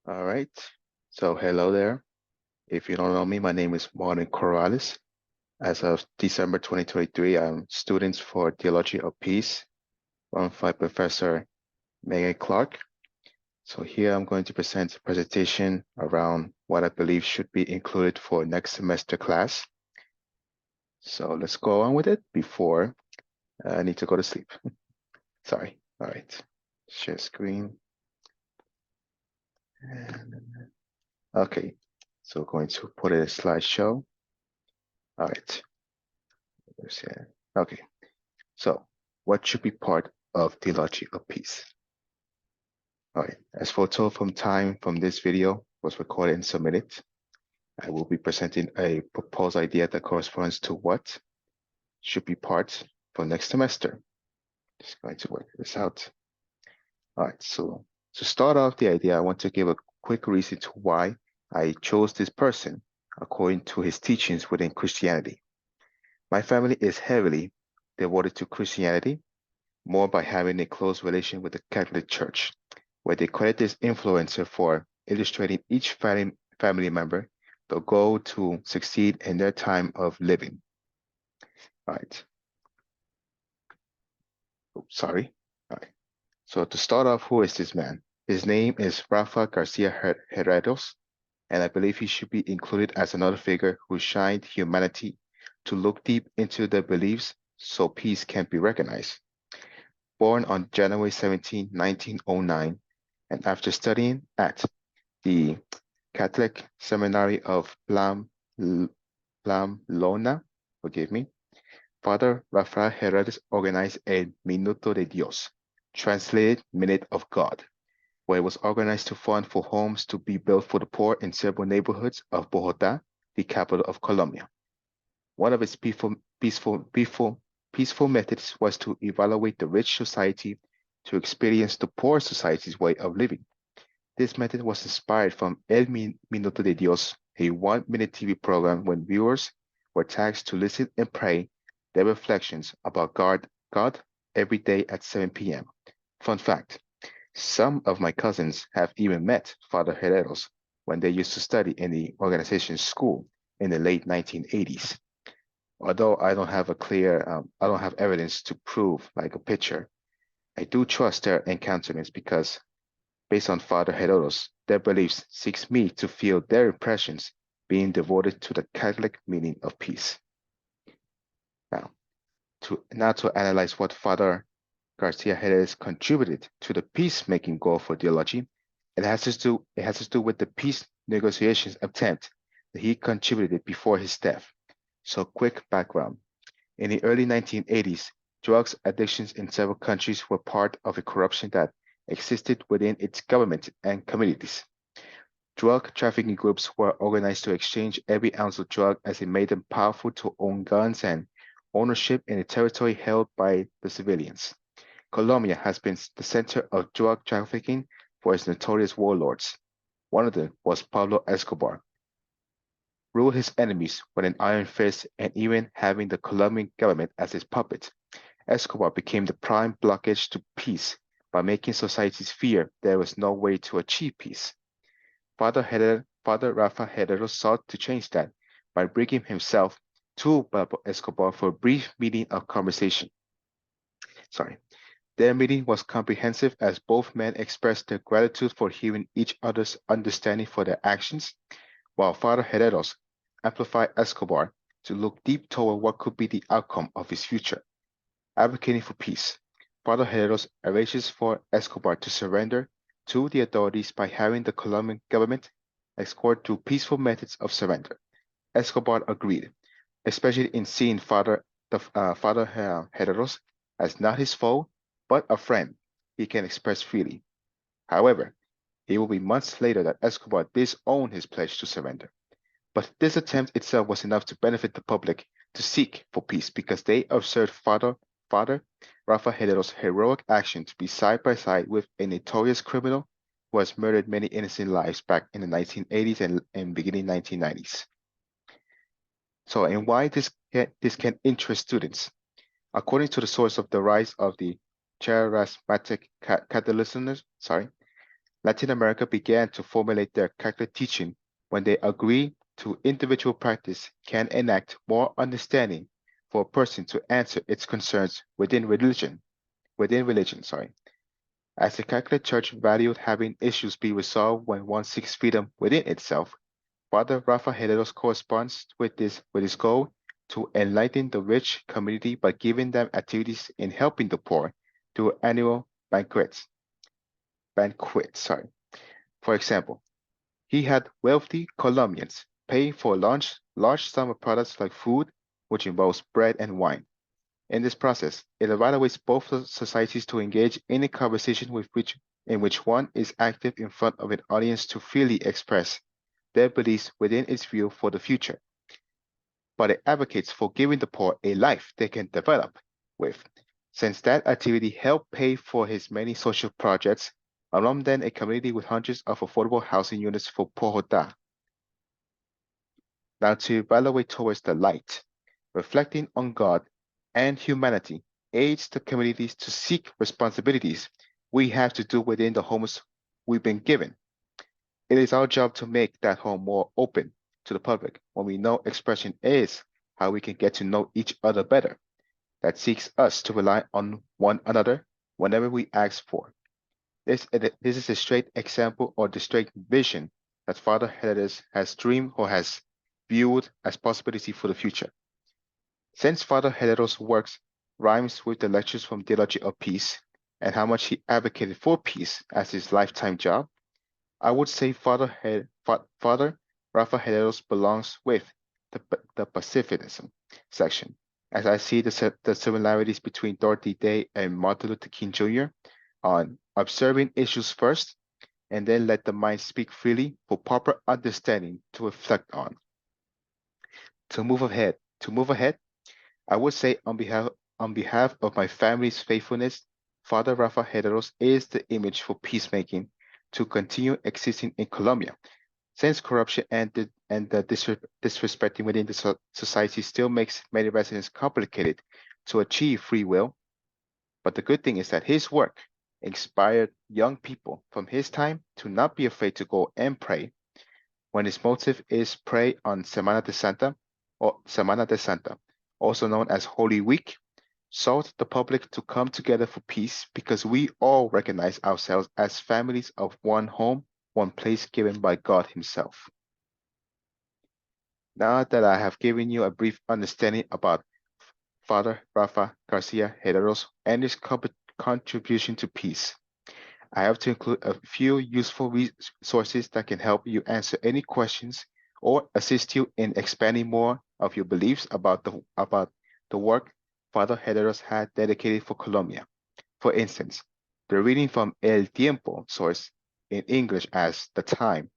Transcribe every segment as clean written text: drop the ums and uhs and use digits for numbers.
All right. So hello there. If you don't know me, my name is Martin Corrales. As of December 2023, I'm students for Theology of Peace run by Professor Megan Clark. So here I'm going to present a presentation around what I believe should be included for next semester class. So let's go on with it before I need to go to sleep. Sorry. All right. Share screen. Okay. So going to put it a slideshow. All right. Okay. So, what should be part of Theology of Peace? All right, as photo from time from this video was recorded and submitted, I will be presenting a proposed idea that corresponds to what should be part for next semester. Just going to work this out. All right, so to start off the idea, I want to give a quick reason to why I chose this person according to his teachings within Christianity. My family is heavily devoted to Christianity, more by having a close relation with the Catholic Church, where they credit this influencer for illustrating each family member the goal to succeed in their time of living. All right. Oh, sorry. All right. So to start off, who is this man? His name is Rafael Garcia Herreros, and I believe he should be included as another figure who shined humanity to look deep into their beliefs so peace can be recognized. Born on January 17, 1909, and after studying at the Catholic Seminary of Pamplona, forgive me, Father Rafael Herreros organized El Minuto de Dios, translated Minute of God, where it was organized to fund for homes to be built for the poor in several neighborhoods of Bogota, the capital of Colombia. One of its peaceful methods was to evaluate the rich society to experience the poor society's way of living. This method was inspired from El Minuto de Dios, a 1-minute TV program when viewers were tasked to listen and pray their reflections about God every day at 7 p.m. Fun fact, some of my cousins have even met Father Herreros when they used to study in the organization's school in the late 1980s. Although I don't have evidence to prove like a picture, I do trust their encounters because based on Father Herreros, their beliefs seeks me to feel their impressions being devoted to the Catholic meaning of peace. Now to analyze what Father Garcia Herreros contributed to the peacemaking goal for theology, it has to do with the peace negotiations attempt that he contributed before his death. So quick background. In the early 1980s, drugs addictions in several countries were part of a corruption that existed within its government and communities. Drug trafficking groups were organized to exchange every ounce of drug as it made them powerful to own guns and ownership in the territory held by the civilians. Colombia has been the center of drug trafficking for its notorious warlords. One of them was Pablo Escobar, ruled his enemies with an iron fist and even having the Colombian government as his puppet. Escobar became the prime blockage to peace by making societies fear there was no way to achieve peace. Father Rafa Herrero sought to change that by bringing himself to Pablo Escobar for a brief meeting of conversation. Sorry. Their meeting was comprehensive as both men expressed their gratitude for hearing each other's understanding for their actions, while Father Herreros amplified Escobar to look deep toward what could be the outcome of his future. Advocating for peace, Father Herreros arranges for Escobar to surrender to the authorities by having the Colombian government escort to peaceful methods of surrender. Escobar agreed, especially in seeing Father Herreros as not his foe, but a friend he can express freely. However, it will be months later that Escobar disowned his pledge to surrender. But this attempt itself was enough to benefit the public to seek for peace because they observed Father Rafa Herrero's heroic action to be side by side with a notorious criminal who has murdered many innocent lives back in the 1980s and beginning 1990s. So, and why this can interest students? According to the source of the rise of the charismatic Catholicism, Latin America began to formulate their Catholic teaching when they agreed to individual practice can enact more understanding for a person to answer its concerns within religion, as the Catholic Church valued having issues be resolved when one seeks freedom within itself. Father Rafael corresponds with his goal to enlighten the rich community by giving them activities in helping the poor through annual banquets. For example, he had wealthy Colombians pay for large sum of products like food, which involves bread and wine. In this process, it evaluates both societies to engage in a conversation in which one is active in front of an audience to freely express their beliefs within its view for the future, but it advocates for giving the poor a life they can develop with, since that activity helped pay for his many social projects, along then a community with hundreds of affordable housing units for Bogota. Now to evaluate towards the light, reflecting on God and humanity aids the communities to seek responsibilities we have to do within the homes we've been given. It is our job to make that home more open to the public when we know expression is how we can get to know each other better. That seeks us to rely on one another whenever we ask for. This is a straight example or the straight vision that Father Herreros has dreamed or has viewed as possibility for the future. Since Father Herreros' works rhymes with the lectures from Theology of Peace and how much he advocated for peace as his lifetime job, I would say Father Rafa Herreros belongs with the pacifism section, as I see the similarities between Dorothy Day and Martin Luther King Jr. on observing issues first and then let the mind speak freely for proper understanding to reflect on. To move ahead, I would say on behalf of my family's faithfulness, Father Rafa Herreros is the image for peacemaking to continue existing in Colombia, since corruption and the disrespecting within the society still makes many residents complicated to achieve free will. But the good thing is that his work inspired young people from his time to not be afraid to go and pray when his motive is pray on Semana de Santa, also known as Holy Week, sought the public to come together for peace because we all recognize ourselves as families of one home, one place given by God Himself. Now that I have given you a brief understanding about Father Rafa Garcia Herreros and his contribution to peace, I have to include a few useful resources that can help you answer any questions or assist you in expanding more of your beliefs about the work Father Herreros had dedicated for Colombia. For instance, the reading from El Tiempo source in English as The Time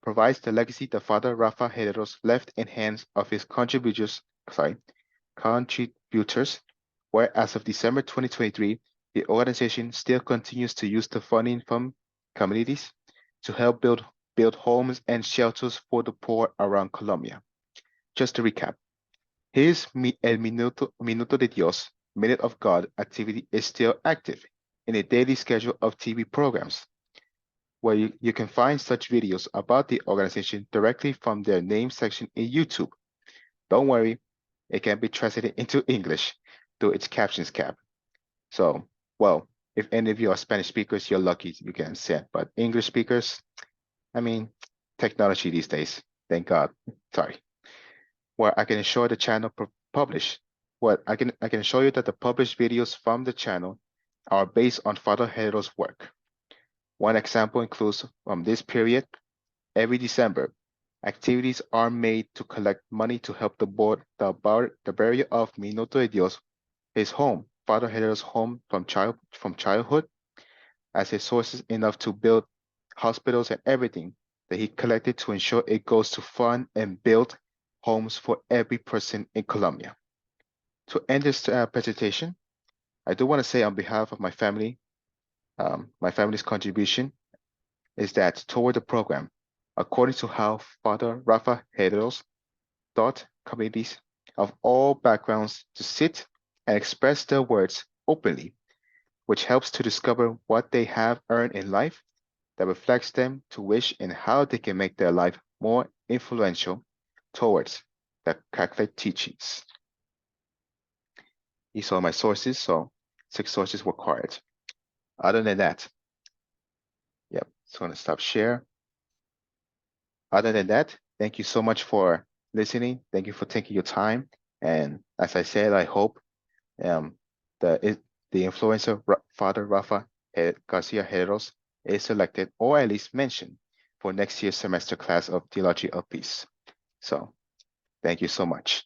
provides the legacy that Father Rafa Herreros left in hands of his contributors, where as of December 2023, the organization still continues to use the funding from communities to help build homes and shelters for the poor around Colombia. Just to recap, his El Minuto de Dios, Minute of God activity is still active in a daily schedule of TV programs, where you can find such videos about the organization directly from their name section in YouTube. Don't worry, it can be translated into English through its captions cap. So, well, if any of you are Spanish speakers, you're lucky you can send. But English speakers, I mean, technology these days, thank God. Sorry. Where I can ensure the channel publish. What I can show you that the published videos from the channel are based on Father Herreros' work. One example includes from this period, every December, activities are made to collect money to help the burial of Minuto de Dios, his home, Father Herreros' home from childhood, as his sources enough to build hospitals and everything that he collected to ensure it goes to fund and build homes for every person in Colombia. To end this presentation, I do want to say on behalf of my family's contribution is that toward the program, according to how Father Rafa Herreros taught communities of all backgrounds to sit and express their words openly, which helps to discover what they have earned in life that reflects them to wish in how they can make their life more influential towards the Catholic teachings. These are my sources, so 6 sources were required. Other than that, yep, it's going to stop share. Other than that, thank you so much for listening. Thank you for taking your time. And as I said, I hope um, the influencer Father Rafa Garcia Herreros is selected or at least mentioned for next year's semester class of Theology of Peace. So thank you so much.